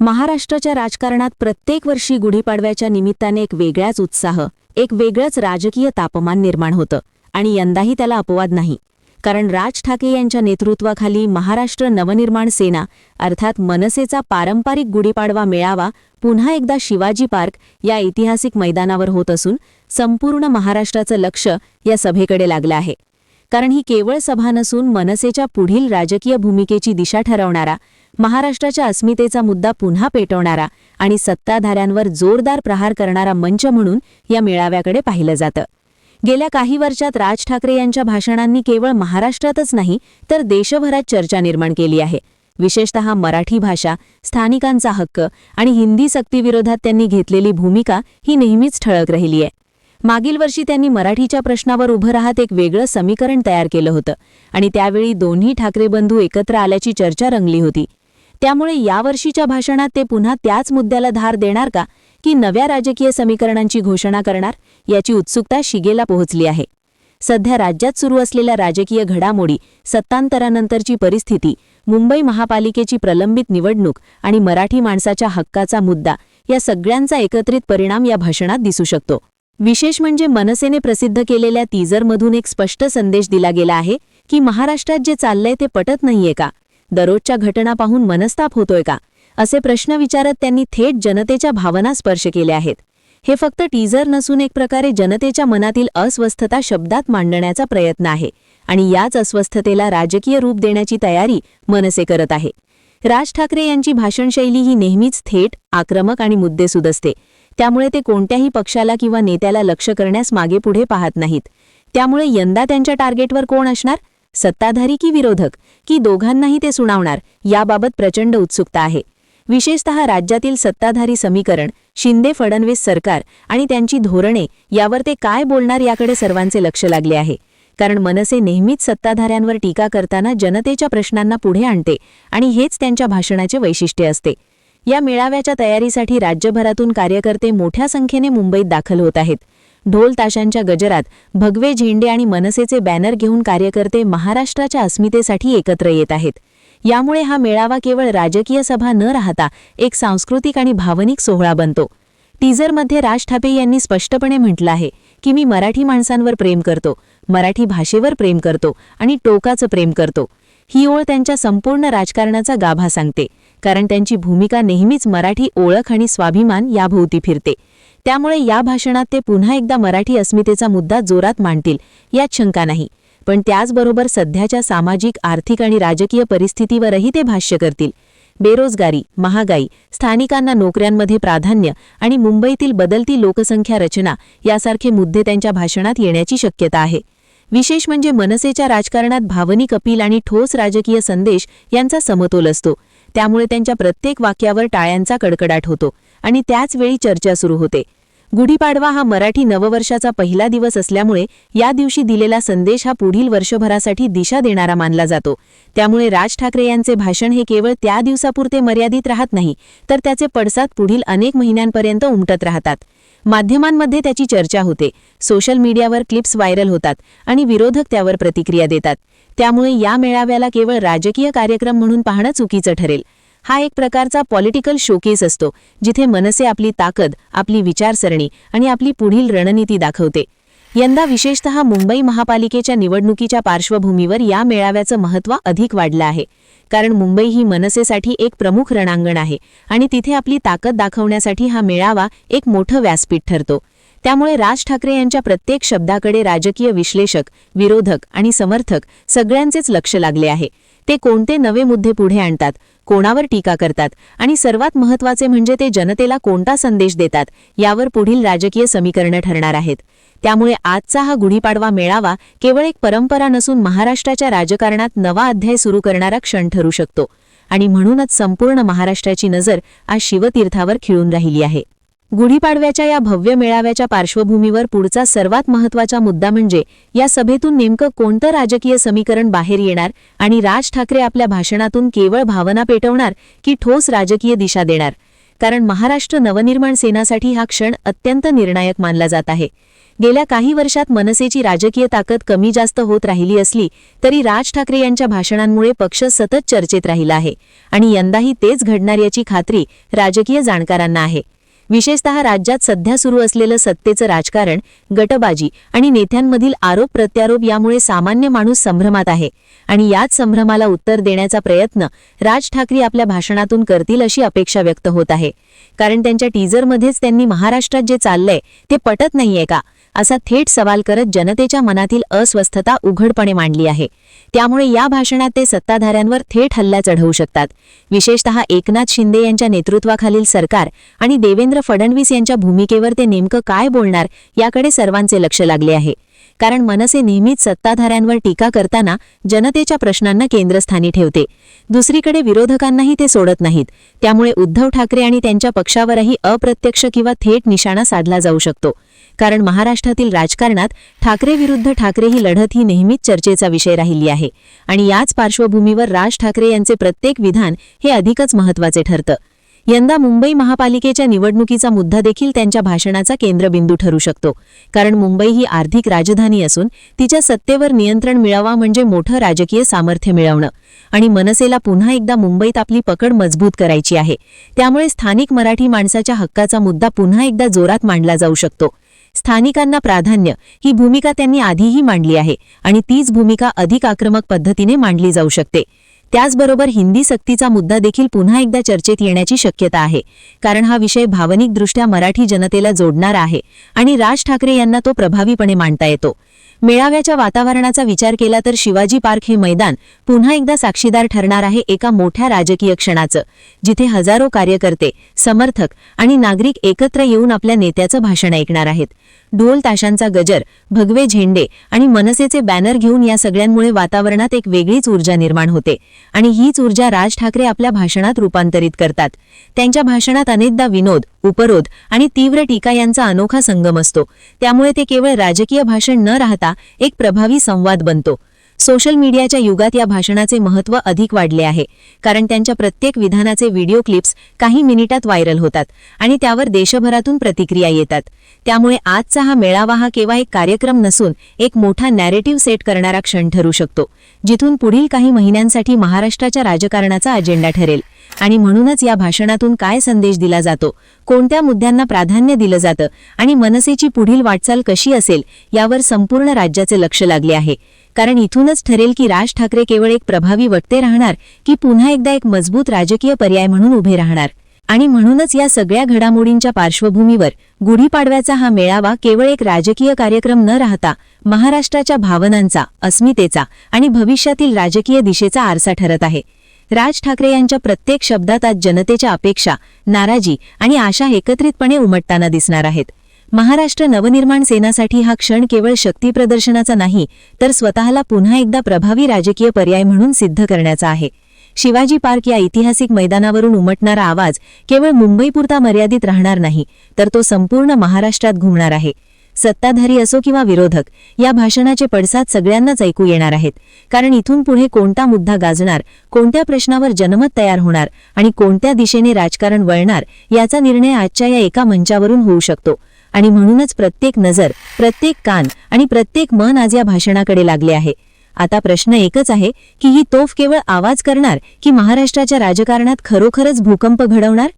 महाराष्ट्राच्या राजकारणात प्रत्येक वर्षी गुढीपाडव्याच्या निमित्ताने एक वेगळाच उत्साह, एक वेगळंच राजकीय तापमान निर्माण होतं आणि यंदाही त्याला अपवाद नाही. कारण राज ठाकरे यांच्या नेतृत्वाखाली महाराष्ट्र नवनिर्माण सेना अर्थात मनसेचा पारंपरिक गुढीपाडवा मेळावा पुन्हा एकदा शिवाजी पार्क या ऐतिहासिक मैदानावर होत असून संपूर्ण महाराष्ट्राचं लक्ष या सभेकडे लागलं आहे. कारण ही केवळ सभा नसून मनसेच्या पुढील राजकीय भूमिकेची दिशा ठरवणारा, महाराष्ट्राच्या अस्मितेचा मुद्दा पुन्हा पेटवणारा आणि सत्ताधाऱ्यांवर जोरदार प्रहार करणारा मंच म्हणून या मेळाव्याकडे पाहिलं जातं. गेल्या काही वर्षात राज ठाकरे यांच्या भाषणांनी केवळ महाराष्ट्रातच नाही तर देशभरात चर्चा निर्माण केली आहे. विशेषतः मराठी भाषा, स्थानिकांचा हक्क आणि हिंदी सक्तीविरोधात त्यांनी घेतलेली भूमिका ही नेहमीच ठळक राहिली आहे. मागील वर्षी त्यांनी मराठीच्या प्रश्नावर उभं राहत एक वेगळं समीकरण तयार केलं होतं आणि त्यावेळी दोन्ही ठाकरे बंधू एकत्र आल्याची चर्चा रंगली होती. त्यामुळे यावर्षीच्या भाषणात ते पुन्हा त्याच मुद्द्याला धार देणार का की नव्या राजकीय समीकरणांची घोषणा करणार, याची उत्सुकता शिगेला पोहोचली आहे. सध्या राज्यात सुरू असलेल्या राजकीय घडामोडी, सत्तांतरानंतरची परिस्थिती, मुंबई महापालिकेची प्रलंबित निवडणूक आणि मराठी माणसाच्या हक्काचा मुद्दा या सगळ्यांचा एकत्रित परिणाम या भाषणात दिसू शकतो. विशेष म्हणजे मनसेने प्रसिद्ध केलेल्या टीझरमधून एक स्पष्ट संदेश दिला गेला आहे की महाराष्ट्रात जे चाललंय ते पटत नाहीये का, दररोजच्या घटना पाहून मनस्ताप होतोय का, असे प्रश्न विचारत त्यांनी थेट जनतेच्या भावना स्पर्श केल्या आहेत. हे फक्त टीझर नसून एक प्रकारे जनतेच्या मनातील अस्वस्थता शब्दात मांडण्याचा प्रयत्न आहे आणि याच अस्वस्थतेला राजकीय रूप देण्याची तयारी मनसे करत आहे. राज ठाकरे यांची भाषणशैली ही नेहमीच थेट, आक्रमक आणि मुद्देसूद असते. त्यामुळे ते कोणत्याही पक्षाला किंवा नेत्याला लक्ष्य करण्यास मागेपुढे पाहत नाहीत. त्यामुळे यंदा त्यांच्या टार्गेटवर कोण असणार, सत्ताधारी की विरोधक, की दोघांनाही ते सुनावणार, याबाबत प्रचंड उत्सुकता आहे. विशेषतः राज्यातील सत्ताधारी समीकरण, शिंदे-फडणवीस सरकार आणि त्यांची धोरणे यावर ते काय बोलणार याकडे सर्वांचे लक्ष लागले आहे. कारण मनसे नेहमीच सत्ताधाऱ्यांवर टीका करताना जनतेच्या प्रश्नांना पुढे आणते आणि हेच त्यांच्या भाषणाचे वैशिष्ट्य असते. या मेळाव्याच्या तयारीसाठी राज्यभरातून कार्यकर्ते मोठ्या संख्येने मुंबईत दाखल होत आहेत. ढोल ताशांच्या गजरात भगवे झेंडे आणि मनसेचे बॅनर घेऊन कार्यकर्ते महाराष्ट्राच्या अस्मितेसाठी एकत्र येत आहेत. यामुळे हा मेळावा केवळ राजकीय सभा न राहता एक सांस्कृतिक आणि भावनिक सोहळा बनतो. टीझरमध्ये राज ठाकरे यांनी स्पष्टपणे म्हटलं आहे की मी मराठी माणसांवर प्रेम करतो, मराठी भाषेवर प्रेम करतो आणि टोकाचं प्रेम करतो. ही ओळ त्यांच्या संपूर्ण राजकारणाचा गाभा सांगते, कारण त्यांची भूमिका नेहमीच मराठी ओळख आणि स्वाभिमान याभोवती फिरते. त्यामुळे या भाषणात ते पुन्हा एकदा मराठी अस्मितेचा मुद्दा जोरात मांडतील यात शंका नाही. पण त्याचबरोबर सध्याच्या सामाजिक, आर्थिक आणि राजकीय परिस्थितीवरही ते भाष्य करतील. बेरोजगारी, महागाई, स्थानिकांना नोकऱ्यांमध्ये प्राधान्य आणि मुंबईतील बदलती लोकसंख्या रचना यासारखे मुद्दे त्यांच्या भाषणात येण्याची शक्यता आहे. विशेष म्हणजे मनसेच्या राजकारणात भावनिक अपील आणि ठोस राजकीय संदेश यांचा समतोल असतो. त्यामुळे त्यांच्या प्रत्येक वाक्यावर टाळ्यांचा कडकडाट होतो आणि त्याच वेळी चर्चा सुरू होते. गुढीपाडवा हा मराठी नववर्षाचा पहिला दिवस असल्यामुळे या दिवशी दिलेला संदेश हा पुढील वर्षभरासाठी दिशा देणारा मानला जातो. त्यामुळे राज ठाकरे यांचे भाषण हे केवळ त्या दिवसापुरते मर्यादित राहत नाही, तर त्याचे पडसाद पुढील अनेक महिन्यांपर्यंत उमटत राहतात. माध्यमांमध्ये त्याची चर्चा होते, सोशल मीडियावर क्लिप्स व्हायरल होतात आणि विरोधक त्यावर प्रतिक्रिया देतात. त्यामुळे या मेळाव्याला केवळ राजकीय कार्यक्रम म्हणून पाहणं चुकीचं ठरेल. हा एक प्रकारचा पॉलिटिकल शोकेस असतो, जिथे मनसे आपली ताकद, आपली विचारसरणी आणि आपली पुढील रणनीती दाखवते. यंदा विशेषतः मुंबई महापालिकेच्या निवडणुकीच्या पार्श्वभूमीवर या मेळाव्याचं महत्त्व अधिक वाढलं आहे. कारण मुंबई ही मनसेसाठी एक प्रमुख रणांगण आहे आणि तिथे आपली ताकद दाखवण्यासाठी हा मेळावा एक मोठं व्यासपीठ ठरतो. त्यामुळे राज ठाकरे यांच्या प्रत्येक शब्दाकडे राजकीय विश्लेषक, विरोधक आणि समर्थक सगळ्यांचेच लक्ष लागले आहे. ते कोणते नवे मुद्दे पुढे आणतात, कोणावर टीका करतात आणि सर्वात महत्त्वाचे म्हणजे ते जनतेला कोणता संदेश देतात, यावर पुढील राजकीय समीकरणं ठरणार आहेत. त्यामुळे आजचा हा गुढीपाडवा मेळावा केवळ एक परंपरा नसून महाराष्ट्राच्या राजकारणात नवा अध्याय सुरू करणारा क्षण ठरू शकतो आणि म्हणूनच संपूर्ण महाराष्ट्राची नजर आज शिवतीर्थावर खिळून राहिली आहे. गुढीपाडव्याच्या या भव्य मेळाव्याच्या पार्श्वभूमीवर पुढचा सर्वात महत्त्वाचा मुद्दा म्हणजे या सभेतून नेमकं कोणतं राजकीय समीकरण बाहेर येणार आणि राज ठाकरे आपल्या भाषणातून केवळ भावना पेटवणार की ठोस राजकीय दिशा देणार. कारण महाराष्ट्र नवनिर्माण सेनासाठी हा क्षण अत्यंत निर्णायक मानला जात आहे. गेल्या काही वर्षात मनसेची राजकीय ताकद कमी जास्त होत राहिली असली तरी राज ठाकरे यांच्या भाषणांमुळे पक्ष सतत चर्चेत राहिला आहे आणि यंदाही तेच घडणार याची खात्री राजकीय जाणकारांना आहे. विशेषतः राज्यात सध्या सुरू असलेलं सत्तेचं राजकारण, गटबाजी आणि नेत्यांमधील आरोप प्रत्यारोप यामुळे सामान्य माणूस संभ्रमात आहे आणि याच संभ्रमाला उत्तर देण्याचा प्रयत्न राज ठाकरे आपल्या भाषणातून करतील अशी अपेक्षा व्यक्त होत आहे. कारण त्यांच्या टीजरमध्येच त्यांनी महाराष्ट्रात जे चाललंय ते पटत नाहीये का असा थेट सवाल करत जनतेच्या मनातील अस्वस्थता उघडपणे मांडली आहे. त्यामुळे या भाषणात ते सत्ताधाऱ्यांवर थेट हल्ला चढवू शकतात. विशेषतः एकनाथ शिंदे यांच्या नेतृत्वाखालील सरकार आणि देवेंद्र फडणवीस यांच्या भूमिकेवर ते नेमकं काय बोलणार याकडे सर्वांचे लक्ष लागले आहे. कारण मनसे नेहमीच सत्ताधाऱ्यांवर टीका करताना जनतेच्या प्रश्नांना केंद्रस्थानी ठेवते. दुसरीकडे विरोधकांनाही ते सोडत नाहीत. त्यामुळे उद्धव ठाकरे आणि त्यांच्या पक्षावरही अप्रत्यक्ष किंवा थेट निशाणा साधला जाऊ शकतो. कारण महाराष्ट्रातील राजकारणात ठाकरे विरुद्ध ठाकरे ही लढत ही नेहमीच चर्चेचा विषय राहिली आहे आणि याच पार्श्वभूमीवर राज ठाकरे यांचे प्रत्येक विधान हे अधिकच महत्त्वाचे ठरतं. यंदा मुंबई महापालिकेच्या निवडणुकीचा मुद्दा देखील त्यांच्या भाषणाचा केंद्रबिंदू ठरू शकतो. कारण मुंबई ही आर्थिक राजधानी असून तिच्या सत्तेवर नियंत्रण मिळवा म्हणजे मोठं राजकीय सामर्थ्य मिळवणं आणि मनसेला पुन्हा एकदा मुंबईत आपली पकड मजबूत करायची आहे. त्यामुळे स्थानिक मराठी माणसाच्या हक्काचा मुद्दा पुन्हा एकदा जोरात मांडला जाऊ शकतो. स्थानिकांना प्राधान्य ही भूमिका त्यांनी आधीही मांडली आहे आणि तीच भूमिका अधिक आक्रमक पद्धतीने मांडली जाऊ शकते. त्याचबरोबर हिंदी सक्तीचा मुद्दा देखील पुन्हा एकदा चर्चेत येण्याची शक्यता आहे. कारण हा विषय भावनिकदृष्ट्या मराठी जनतेला जोडणारा आहे आणि राज ठाकरे यांना तो प्रभावीपणे मांडता येतो. मेळाव्याच्या वातावरणाचा विचार केला तर शिवाजी पार्क हे मैदान पुन्हा एकदा साक्षीदार ठरणार आहे एका मोठ्या राजकीय क्षणाचं, जिथे हजारो कार्यकर्ते, समर्थक आणि नागरिक एकत्र येऊन आपल्या नेत्याचं भाषण ऐकणार आहेत. ढोल ताशांचा गजर, भगवे झेंडे आणि मनसेचे बॅनर घेऊन या सगळ्यांमुळे वातावरणात एक वेगळीच ऊर्जा निर्माण होते आणि हीच ऊर्जा राज ठाकरे आपल्या भाषणात रूपांतरित करतात. त्यांच्या भाषणात अनेकदा विनोद, उपरोध आणि तीव्र टीका यांचा अनोखा संगम असतो. त्यामुळे ते केवळ राजकीय भाषण न राहता एक प्रभावी संवाद बनतो. सोशल मीडियाच्या युगात या भाषणाचे महत्त्व अधिक वाढले आहे. कारण त्यांच्या प्रत्येक विधानाचे व्हिडिओ क्लिप्स काही मिनिटात व्हायरल होतात आणि त्यावर देशभरातून प्रतिक्रिया येतात. त्यामुळे आजचा हा मेळावा हा केवळ एक कार्यक्रम नसून एक मोठा नॅरेटिव्ह सेट करणारा क्षण ठरू शकतो, जिथून पुढील काही महिन्यांसाठी महाराष्ट्राच्या राजकारणाचा अजेंडा ठरेल. आणि म्हणूनच या भाषणातून काय संदेश दिला जातो, कोणत्या मुद्द्यांना प्राधान्य दिलं जातं आणि मनसेची पुढील वाटचाल कशी असेल यावर संपूर्ण राज्याचे लक्ष लागले आहे. कारण इथूनच ठरेल की राज ठाकरे केवळ एक प्रभावी वक्ते राहणार की पुन्हा एकदा एक मजबूत राजकीय पर्याय म्हणून उभे राहणार. आणि म्हणूनच या सगळ्या घडामोडींच्या पार्श्वभूमीवर गुढीपाडव्याचा हा मेळावा केवळ एक राजकीय कार्यक्रम न राहता महाराष्ट्राच्या भावनांचा, अस्मितेचा आणि भविष्यातील राजकीय दिशेचा आरसा ठरत आहे. राज ठाकरे यांच्या प्रत्येक शब्दात आज जनतेच्या अपेक्षा, नाराजी आणि आशा एकत्रितपणे उमटताना दिसणार आहेत. महाराष्ट्र नवनिर्माण सेनासाठी हा क्षण केवळ शक्ती प्रदर्शनाचा नाही तर स्वतःला पुन्हा एकदा प्रभावी राजकीय पर्याय म्हणून सिद्ध करण्याचा आहे. शिवाजी पार्क या ऐतिहासिक मैदानावरून उमटणारा आवाज केवळ मुंबईपुरता मर्यादित राहणार नाही तर तो संपूर्ण महाराष्ट्रात घुमणार आहे. सत्ताधारी असो किंवा विरोधक, या भाषणाचे पडसाद सगळ्यांनाच ऐकू येणार आहेत. कारण इथून पुढे कोणता मुद्दा गाजणार, कोणत्या प्रश्नावर जनमत तयार होणार आणि कोणत्या दिशेने राजकारण वळणार याचा निर्णय आजच्या या एका मंचावरून होऊ शकतो. आणि म्हणूनच प्रत्येक नजर, प्रत्येक कान आणि प्रत्येक मन आज या भाषणाकडे लागले आहे. आता प्रश्न एकच आहे की ही तोफ केवळ आवाज करणार की महाराष्ट्राच्या राजकारणात खरोखरच भूकंप घडवणार?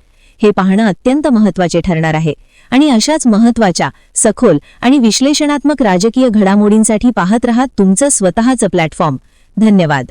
हे पाहणं अत्यंत महत्त्वाचे ठरणार आहे. आणि अशाच महत्त्वाच्या, सखोल आणि विश्लेषणात्मक राजकीय घडामोडींसाठी पाहत रहा तुमचं स्वतःचं प्लॅटफॉर्म. धन्यवाद.